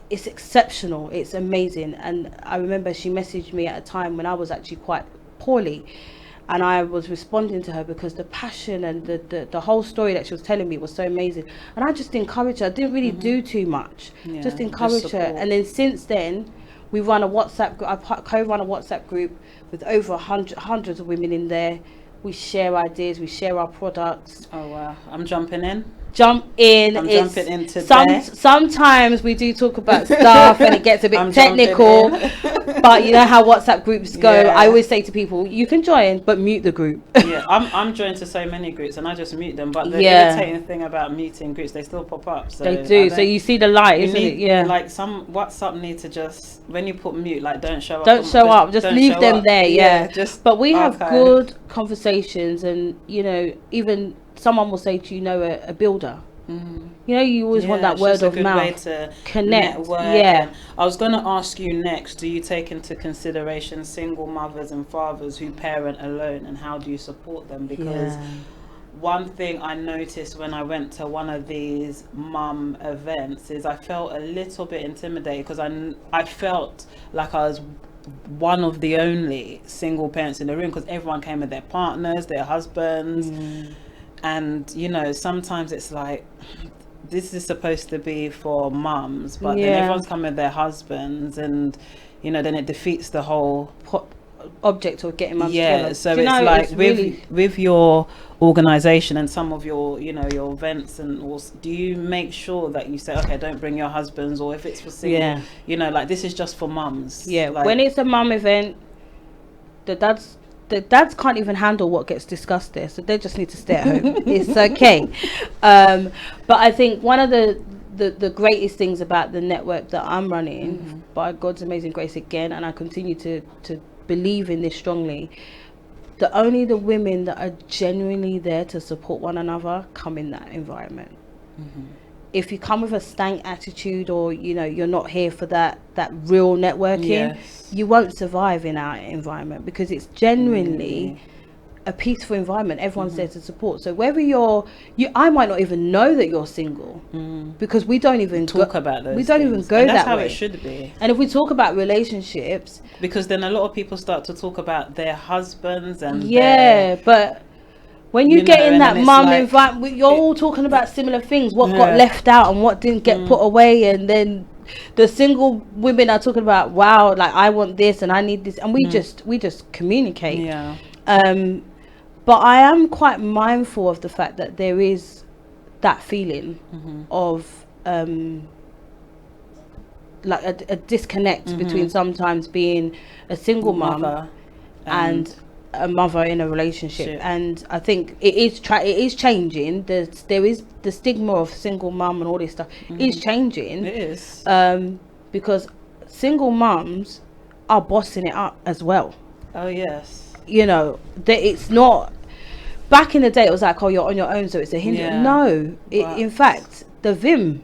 It's exceptional. It's amazing. And I remember she messaged me at a time when I was actually quite poorly, and I was responding to her because the passion and the whole story that she was telling me was so amazing. And I just encouraged her. I didn't really do too much, just encourage her. And then since then, we run a WhatsApp group. I co-run a WhatsApp group with over hundreds of women in there. We share ideas, we share our products. Oh wow, I'm jumping in. Jump in. I'm jumping into there. Sometimes we do talk about stuff and it gets a bit technical, but you know how WhatsApp groups go. I always say to people, you can join, but mute the group. I'm joined to so many groups and I just mute them, but the irritating thing about muting groups, they still pop up. So they do. So you see the light, isn't it? Yeah. Like some WhatsApp need to just, when you put mute, like don't show up. Just leave them there. But we have good conversations, and you know, even someone will say to you, a builder. You know, you always want that word of mouth. Way to connect. I was going to ask you next, do you take into consideration single mothers and fathers who parent alone, and how do you support them? Because one thing I noticed when I went to one of these mum events is I felt a little bit intimidated, because I felt like I was one of the only single parents in the room, because everyone came with their partners, their husbands. And you know, sometimes it's like, this is supposed to be for mums, but then everyone's coming with their husbands, and you know, then it defeats the whole object of getting mums together. So it's like with your organization and some of your, you know, your events, and also, do you make sure that you say, okay, don't bring your husbands, or if it's for single, you know, like this is just for mums? Like, when it's a mum event, the dads can't even handle what gets discussed there, so they just need to stay at home. It's okay. But I think one of the greatest things about the network that I'm running, by God's amazing grace again, and I continue to believe in this strongly, only the women that are genuinely there to support one another come in that environment. If you come with a stank attitude, or you know, you're not here for that real networking, you won't survive in our environment, because it's genuinely a peaceful environment. Everyone's there to support. So whether I might not even know that you're single, because we don't even talk about those. We don't even go that way. That's how it should be. And if we talk about when you get in that mum environment, you're all talking about similar things, what got left out and what didn't get put away, and then the single women are talking about, wow, like I want this and I need this, and we just communicate. But I am quite mindful of the fact that there is that feeling of like a disconnect between sometimes being a single mum and a mother in a relationship. And I think it is changing. There is the stigma of single mum and all this stuff is changing. It is, because single mums are bossing it up as well. Oh yes. You know, it's not, back in the day it was like, oh, you're on your own, so it's a hindrance. No, in fact, the vim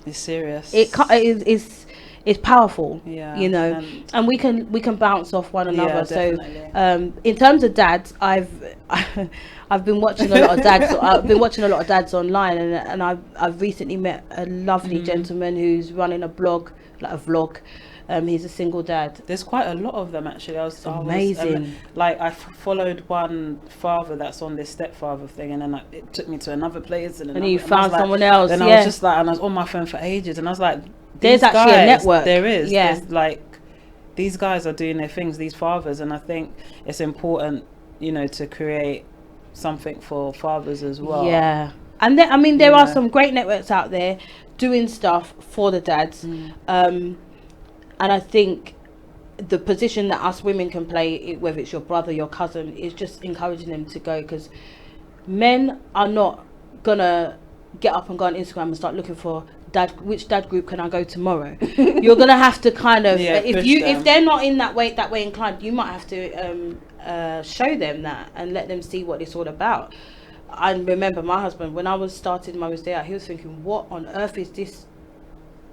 is serious. It's powerful, yeah, you know, and we can bounce off one another. So in terms of dads, I've been watching a lot of dads. I've been watching a lot of dads online, and I've recently met a lovely gentleman who's running a blog, like a vlog. He's a single dad. There's quite a lot of them actually. Amazing. I followed one father that's on this stepfather thing, and then it took me to another place, and you found someone else. And I was just like, and I was on my phone for ages, and I was like, there's actually a network. There is. Yeah. There's like, these guys are doing their things, these fathers, and I think it's important, you know, to create something for fathers as well. Yeah. And there are some great networks out there doing stuff for the dads. And I think the position that us women can play, whether it's your brother, your cousin, is just encouraging them to go, because men are not gonna get up and go on Instagram and start looking for which dad group can I go tomorrow. You're gonna have to kind of if they're not in that way inclined, you might have to show them that and let them see what it's all about. I remember my husband, when I was starting Mother's Day out, he was thinking, what on earth is this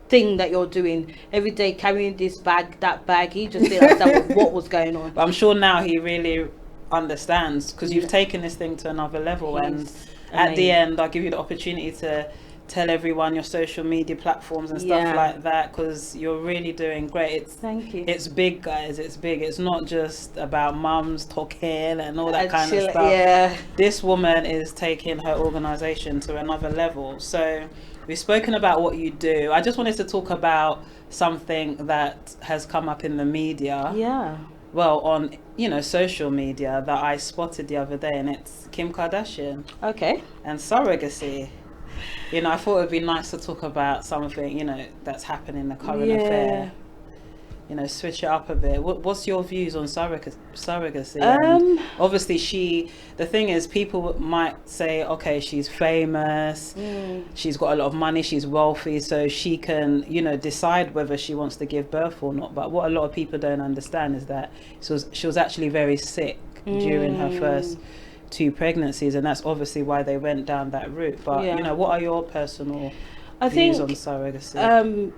thing that you're doing every day, carrying this bag, that bag? He just didn't understand what was going on. But I'm sure now he really understands, because you've taken this thing to another level. And at the end, I'll give you the opportunity to tell everyone your social media platforms and stuff like that, because you're really doing great. Thank you. It's big, guys. It's big. It's not just about mums talking and all that kind of stuff. This woman is taking her organization to another level. So we've spoken about what you do. I just wanted to talk about something that has come up in the media. Well, on, you know, social media, that I spotted the other day, and it's Kim Kardashian. Okay. And surrogacy. You know, I thought it'd be nice to talk about something, you know, that's happening in the current affair. You know, switch it up a bit. What's your views on surrogacy? And obviously, the thing is, people might say, okay, she's famous, she's got a lot of money, she's wealthy, so she can, you know, decide whether she wants to give birth or not. But what a lot of people don't understand is that she was actually very sick during her first 2 pregnancies, and that's obviously why they went down that route. But you know, what are your personal views on surrogacy?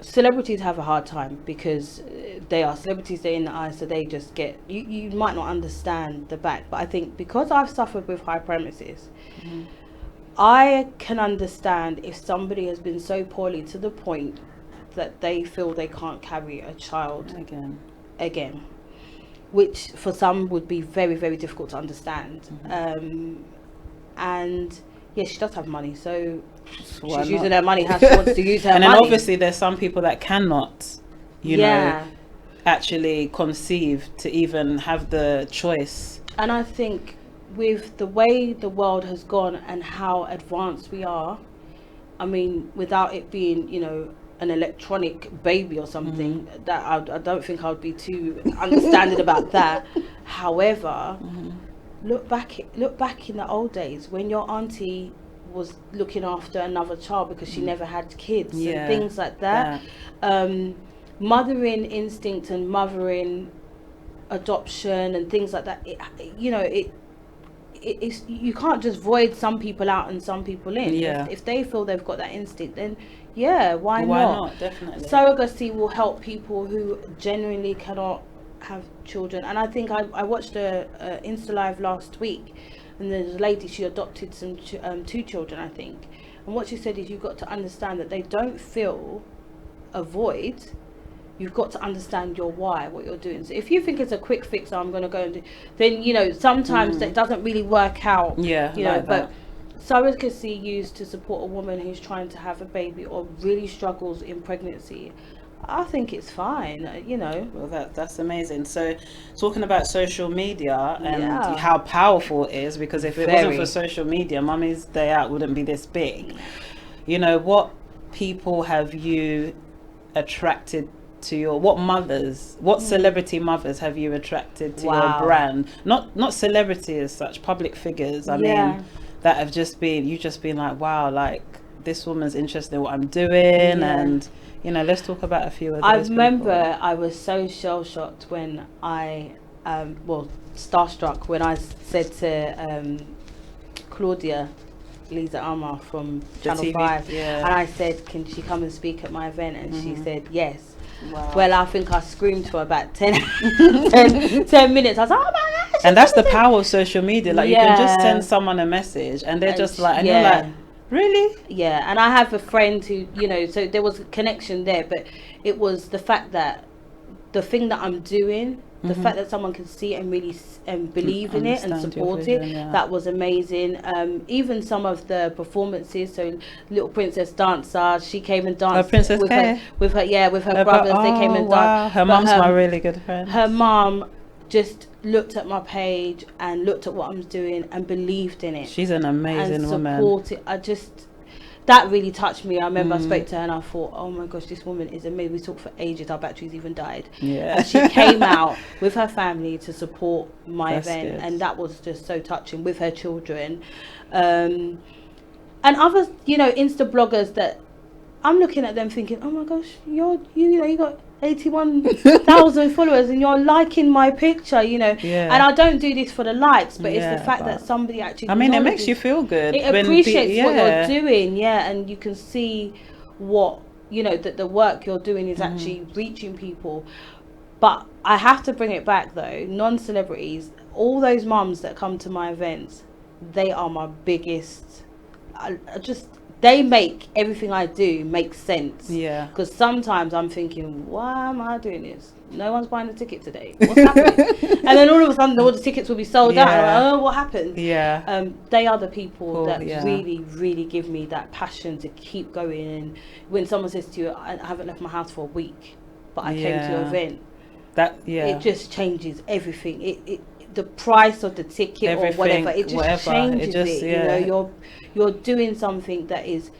Celebrities have a hard time because they are celebrities, they're in the eye, so they just get, you might not understand the back. But I think because I've suffered with hyperemesis, I can understand if somebody has been so poorly to the point that they feel they can't carry a child again, which for some would be very, very difficult to understand. And yes, she does have money, so she's using her money how she wants to use her money. And then obviously there's some people that cannot, you know, actually conceive to even have the choice. And I think with the way the world has gone and how advanced we are, I mean, without it being, you know, an electronic baby or something, that I don't think I would be too understanding about that. However, look back in the old days when your auntie was looking after another child because she never had kids and things like that. Mothering instinct and mothering adoption and things like that, it's, you can't just void some people out and some people in. If they feel they've got that instinct, then why not? Definitely. Surrogacy will help people who genuinely cannot have children. And I think I watched a Insta Live last week, and there's a lady, she adopted some 2 children, I think, and what she said is, you've got to understand that they don't fill a void, you've got to understand your why, what you're doing. So if you think it's a quick fix, I'm going to go and do, then, you know, sometimes that doesn't really work out. Yeah, you know, but surrogacy used to support a woman who's trying to have a baby or really struggles in pregnancy, I think it's fine, you know. Well, that's amazing. So talking about social media and how powerful it is, because if it wasn't for social media, Mummy's Day Out wouldn't be this big. You know, what people have you attracted to your, what celebrity mothers have you attracted to your brand? Not celebrity as such, public figures, I mean, that have just been, you've just been like, wow, like this woman's interested in what I'm doing. And you know, let's talk about a few of those. I remember I was so shell-shocked when I starstruck when I said to Claudia Lisa Armour from Channel 5, and I said, can she come and speak at my event? And she said yes. Wow. Well, I think I screamed for about 10 minutes. I was like, oh my gosh. And that's the power of social media. Like you can just send someone a message and they're just like, and you're like, really? Yeah. And I have a friend who, you know, so there was a connection there, but it was the fact that the thing that I'm doing, the fact that someone can see it and really believe in it and support it, that was amazing. Even some of the performances, so Little Princess Dancer, she came and danced Princess with her brothers. They came and danced. Her mum's my really good friend. Her mum just looked at my page and looked at what I'm doing and believed in it. She's an amazing woman. Supported. That really touched me. I remember I spoke to her and I thought, oh my gosh, this woman is amazing. We talked for ages, our batteries even died. Yeah. And she came out with her family to support my event. Good. And that was just so touching, with her children. And others, you know, Insta bloggers that I'm looking at them thinking, oh my gosh, you got 81,000 followers and you're liking my picture, you know. And I don't do this for the likes, but it's the fact that somebody actually, I mean, it makes you feel good. It appreciates what you're doing, and you can see what, you know, that the work you're doing is actually reaching people. But I have to bring it back though, non-celebrities, all those mums that come to my events, they are my biggest, they make everything I do make sense. Yeah. Because sometimes I'm thinking, why am I doing this? No one's buying a ticket today. What's happening? And then all of a sudden, all the tickets will be sold out. I'm like, oh, what happened? Yeah. They are the people that really, really give me that passion to keep going. And when someone says to you, I haven't left my house for a week, but I came to your event, it just changes everything. The price of the ticket everything, or whatever, it just changes it. You know, you're doing something that is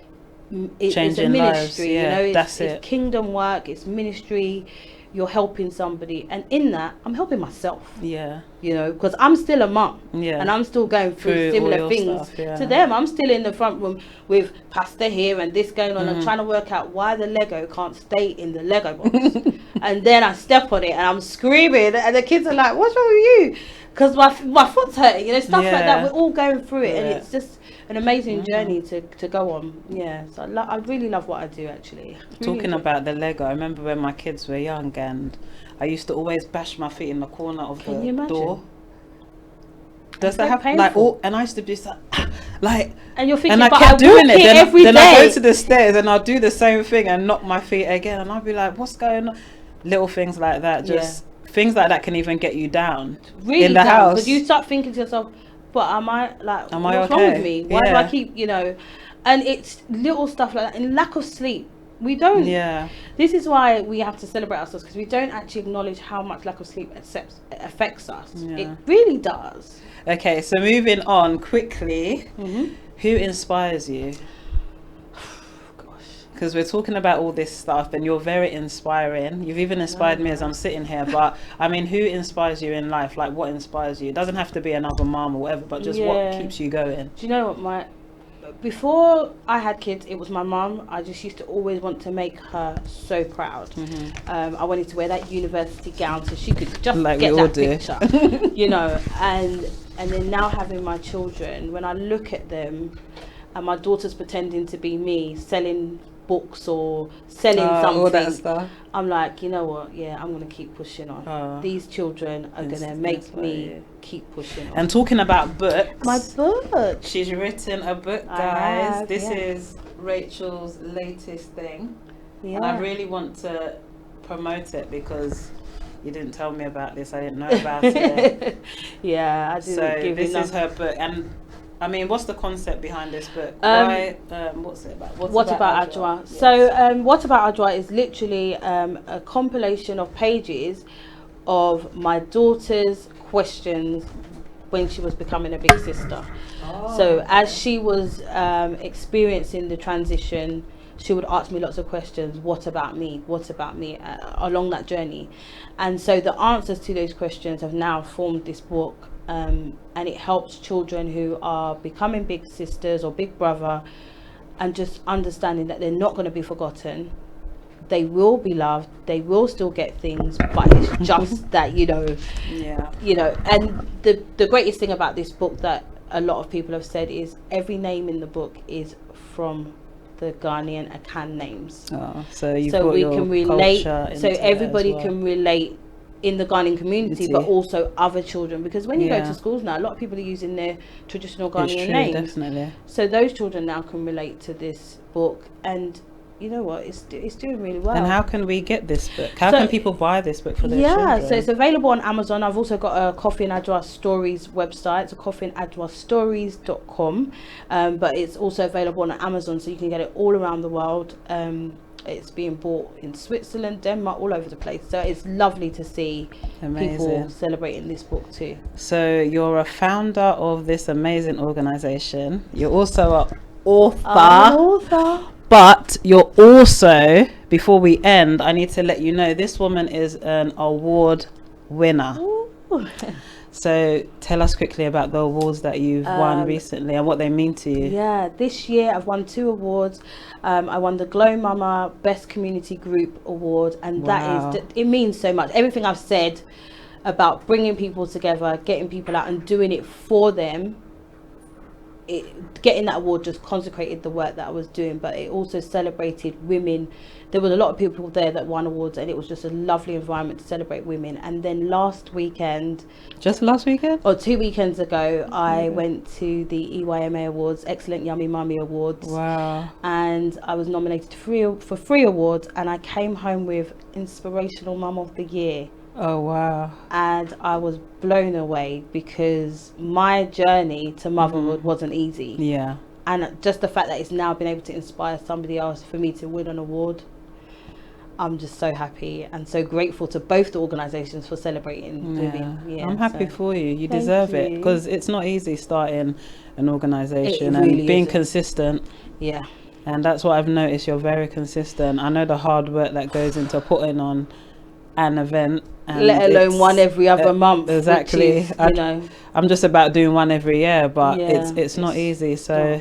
it's a ministry. Lives, you know, it's kingdom work, it's ministry. You're helping somebody, and in that, I'm helping myself. Yeah, you know, because I'm still a mum. Yeah, and I'm still going through similar things to them. I'm still in the front room with pasta here and this going on, and trying to work out why the Lego can't stay in the Lego box. And then I step on it and I'm screaming, and the kids are like, "What's wrong with you?" Because my foot's hurting, you know, stuff like that. We're all going through it, and it's just an amazing journey to go on. Yeah, so I really love what I do, actually. Talking about the Lego, I remember when my kids were young, and I used to always bash my feet in the corner of the door. Does that happen? And I used to be like, and you're thinking, and I kept doing it. Then I go to the stairs and I'll do the same thing and knock my feet again, and I'll be like, what's going on? Little things like that, just things like that can even get you down really in the house. Because you start thinking to yourself, but am I what's wrong with me? Why do I keep, you know? And it's little stuff like that. And lack of sleep, we don't. Yeah. This is why we have to celebrate ourselves, because we don't actually acknowledge how much lack of sleep affects us. Yeah. It really does. Okay, so moving on quickly, who inspires you? Because we're talking about all this stuff and you're very inspiring. You've even inspired me as I'm sitting here. But I mean, who inspires you in life? Like, what inspires you? It doesn't have to be another mom or whatever, but just what keeps you going. Do you know what, before I had kids, it was my mum. I just used to always want to make her so proud. I wanted to wear that university gown so she could just get that picture, you know. And then now having my children, when I look at them and my daughter's pretending to be me, selling books or selling something, all that stuff, I'm like, you know what, I'm gonna keep pushing on. These children are gonna make me keep pushing on. And talking about books, my book, she's written a book, guys. This is Rachel's latest thing, and I really want to promote it because you didn't tell me about this. I didn't know about it. Yeah, I didn't. So give this enough. is her book, and I mean, what's the concept behind this book? Why? What's it about? What about Agile? Yes. So, What About Agile is literally a compilation of pages of my daughter's questions when she was becoming a big sister. So as she was experiencing the transition, she would ask me lots of questions. What about me? What about me? Along that journey. And so the answers to those questions have now formed this book. And it helps children who are becoming big sisters or big brother, and just understanding that they're not going to be forgotten. They will be loved. They will still get things, but it's just that, you know. And the greatest thing about this book that a lot of people have said is every name in the book is from the Ghanaian Akan names. So we can relate. So everybody well. can relate in the Ghanaian community, but also other children, because when you go to schools now, a lot of people are using their traditional Ghanaian names. Definitely. So those children now can relate to this book, and you know what, it's doing really well. And how can we get this book? How can people buy this book for their children? So it's available on Amazon. I've also got a Coffee and Agile Stories website, so coffeeandagilestories.com, but it's also available on Amazon, so you can get it all around the world. It's being bought in Switzerland, Denmark, all over the place. So it's lovely to see people celebrating this book too. So you're a founder of this amazing organization. You're also an author. But you're also, before we end, I need to let you know this woman is an award winner. So tell us quickly about the awards that you've won recently and what they mean to you. Yeah, this year I've won 2 awards. I won the Glow Mama Best Community Group Award, and that is, it means so much. Everything I've said about bringing people together, getting people out and doing it for them, getting that award just consecrated the work that I was doing, but it also celebrated women. There was a lot of people there that won awards, and it was just a lovely environment to celebrate women. And then last weekend, or 2 weekends ago, I went to the EYMA Awards, Excellent Yummy Mummy Awards. Wow. And I was nominated for 3 awards, and I came home with Inspirational Mum of the Year. Oh wow. And I was blown away, because my journey to motherhood wasn't easy. Yeah. And just the fact that it's now been able to inspire somebody else for me to win an award, I'm just so happy and so grateful to both the organisations for celebrating women. Yeah, I'm happy for you. You deserve it, because it's not easy starting an organisation and really being consistent. Yeah. And that's what I've noticed. You're very consistent. I know the hard work that goes into putting on an event, and let alone one every other month. Exactly. Is, I'm just about doing one every year, but it's not easy. So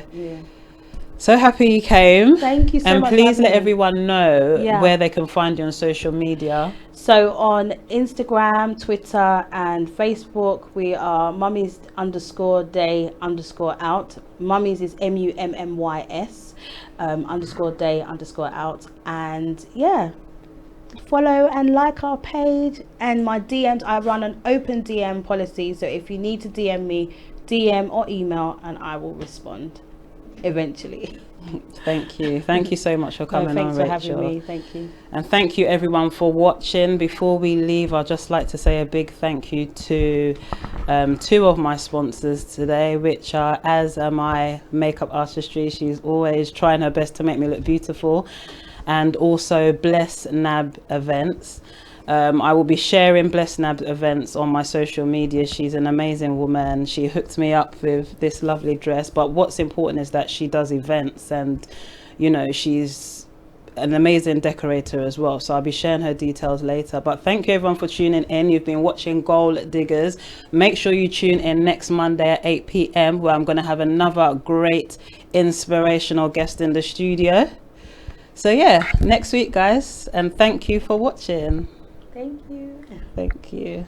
so happy you came. Thank you so much. And please let everyone know where they can find you on social media. So on Instagram, Twitter and Facebook, we are mummies_day_out. Mummies is MUMMYS _day_out. And follow and like our page. And my DMs, I run an open DM policy, so if you need to DM me, DM or email, and I will respond eventually. Thank you so much for coming on, Rachael. Thanks for having me. Thank you. And thank you everyone for watching. Before we leave, I'd just like to say a big thank you to 2 of my sponsors today, which are my makeup artistry. She's always trying her best to make me look beautiful. And also Bless Nab Events. I will be sharing Bless Nab events on my social media. She's an amazing woman. She hooked me up with this lovely dress, but what's important is that she does events, and she's an amazing decorator as well. So I'll be sharing her details later. But thank you everyone for tuning in. You've been watching Goal Diggers. Make sure you tune in next Monday at 8 p.m. where I'm going to have another great inspirational guest in the studio. So next week guys, and thank you for watching. Thank you.